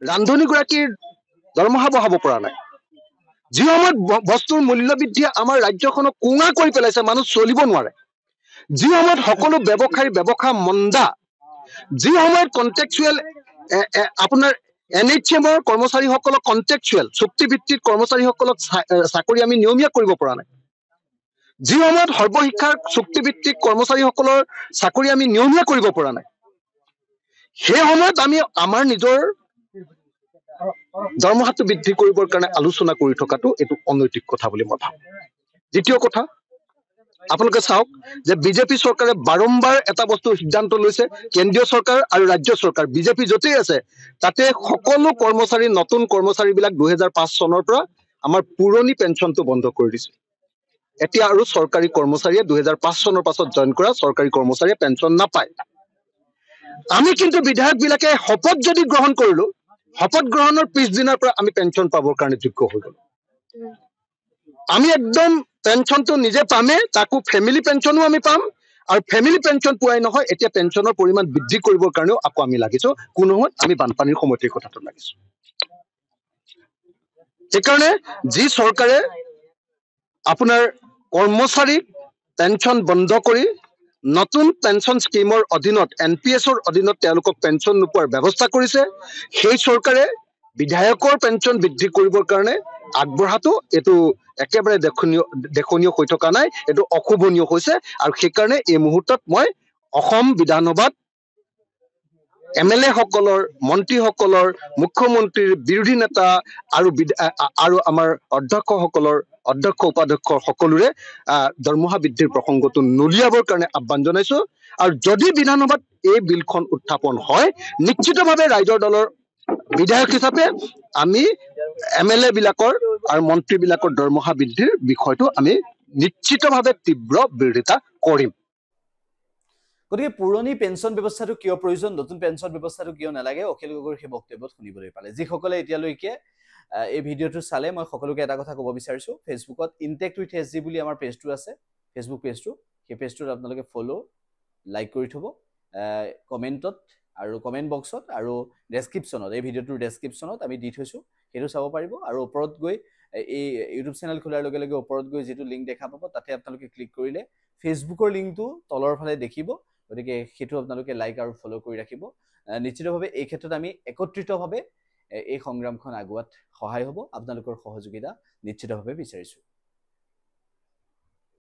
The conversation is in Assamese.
ৰান্ধনীগৰাকীৰ দৰমহা বঢ়াব পৰা নাই। যি সময়ত বস্তুৰ মূল্য বৃদ্ধিয়ে আমাৰ ৰাজ্যখনক কোঙা কৰি পেলাইছে, মানুহ চলিব নোৱাৰে। যি সময়ত সকলো ব্যৱসায়ী ব্যৱসায় মন্দা, যি সময়ত কন্ট্ৰেকচুৱেল আপোনাৰ NHM-ৰ কৰ্মচাৰীসকলক কন্ট্ৰেকচুৱেল চুক্তিভিত্তিক কৰ্মচাৰীসকলক চাকৰি আমি নিয়মীয়া কৰিব পৰা নাই, যি সময়ত সৰ্বশিক্ষাৰ চুক্তিভিত্তিক কৰ্মচাৰীসকলৰ চাকৰি আমি নিয়মীয়া কৰিব পৰা নাই, সেই সময়ত আমি আমাৰ নিজৰ দৰমহাটো বৃদ্ধি কৰিবৰ কাৰণে আলোচনা কৰি থকাটো এইটো অনৈতিক কথা বুলি মই ভাবোঁ। দ্বিতীয় কথা, আপোনালোকে চাওক যে বিজেপি চৰকাৰে বাৰম্বাৰ এটা বস্তু সিদ্ধান্ত লৈছে, কেন্দ্ৰীয় চৰকাৰ আৰু ৰাজ্য চৰকাৰ বিজেপি য'তেই আছে তাতে সকলো কৰ্মচাৰী, নতুন কৰ্মচাৰীবিলাক 2005 চনৰ পৰা আমাৰ পুৰণি পেঞ্চনটো বন্ধ কৰি দিছে। এতিয়া আৰু চৰকাৰী কৰ্মচাৰীয়ে 2005 চনৰ পাছত জইন কৰা চৰকাৰী কৰ্মচাৰীয়ে পেঞ্চন নাপায়। আমি কিন্তু বিধায়কবিলাকে শপত যদি গ্ৰহণ কৰিলো, শপত গ্ৰহণৰ পিছদিনাৰ পৰা আমি পেঞ্চন পাবৰ কাৰণে যোগ্য হৈ গলো। আমি একদম পেঞ্চনটো নিজে পামেই, তাকো ফেমিলি পেঞ্চনো আমি পাম, আৰু ফেমিলি পেঞ্চন পোৱাই নহয়, এতিয়া পেঞ্চনৰ পৰিমাণ বৃদ্ধি কৰিবৰ কাৰণেও আকৌ আমি লাগিছো। কোনো সময়ত আমি বানপানীৰ সময়ত এই কথাটো লাগিছো। সেইকাৰণে যি চৰকাৰে আপোনাৰ কৰ্মচাৰীক পেঞ্চন বন্ধ কৰি নতুন পেঞ্চন স্কিমৰ অধীনত NPS-ৰ অধীনত তেওঁলোকক পেঞ্চন নোপোৱাৰ ব্যৱস্থা কৰিছে, সেই চৰকাৰে বিধায়কৰ পেঞ্চন বৃদ্ধি কৰিবৰ কাৰণে আগবঢ়াটো এইটো একেবাৰে দেখনীয় হৈ থকা নাই, এইটো অশোভনীয় হৈছে। আৰু সেইকাৰণে এই মুহূৰ্তত মই অসম বিধানসভাত MLA সকলৰ, মন্ত্ৰীসকলৰ, মুখ্যমন্ত্ৰীৰ, বিৰোধী নেতা আৰু আমাৰ অধ্যক্ষসকলৰ, অধ্যক্ষ উপাধ্যক্ষ সকলোৰে দৰমহা বৃদ্ধিৰ প্ৰসংগটো নুলিয়াবৰ কাৰণে আহ্বান জনাইছো। আৰু যদি বিধানসভাত এই বিলখন উত্থাপন হয়, নিশ্চিতভাৱে ৰাইজৰ দলৰ বিধায়ক হিচাপে আমি MLA বিলাকৰ আৰু মন্ত্ৰীবিলাকৰ দৰমহা বৃদ্ধিৰ বিষয়টো আমি নিশ্চিতভাৱে তীব্ৰ বিৰোধিতা কৰিম। গতিকে পুৰণি পেঞ্চন ব্যৱস্থাটো কিয় প্ৰয়োজন, নতুন পেঞ্চন ব্যৱস্থাটো কিয় নালাগে, অখিল গগৈৰ সেই বক্তব্যত শুনিবলৈ পালে। যিসকলে এতিয়ালৈকে এই ভিডিঅ'টো চালে, মই সকলোকে এটা কথা ক'ব বিচাৰিছোঁ, ফেচবুকত ইনটেক্ট উইথ SG বুলি আমাৰ পেজটো আছে, ফেচবুক পেজটো, সেই পেজটোত আপোনালোকে ফ'ল' লাইক কৰি থ'ব, কমেণ্টত আৰু কমেণ্ট বক্সত আৰু ডেছক্ৰিপশ্যনত, এই ভিডিঅ'টোৰ ডেছক্ৰিপশ্যনত আমি দি থৈছোঁ, সেইটো চাব পাৰিব। আৰু ওপৰত গৈ এই ইউটিউব চেনেল খোলাৰ লগে লগে ওপৰত গৈ যিটো লিংক দেখা পাব, তাতে আপোনালোকে ক্লিক কৰিলে ফেচবুকৰ লিংকটো তলৰ ফালে দেখিব। গতিকে সেইটো আপোনালোকে লাইক আৰু ফ'ল' কৰি ৰাখিব। নিশ্চিতভাৱে এই ক্ষেত্ৰত আমি একত্ৰিতভাৱে এই সংগ্ৰামখন আগুৱাত সহায় হ'ব। আপোনালোকৰ সহযোগিতা নিশ্চিতভাৱে বিচাৰিছোঁ।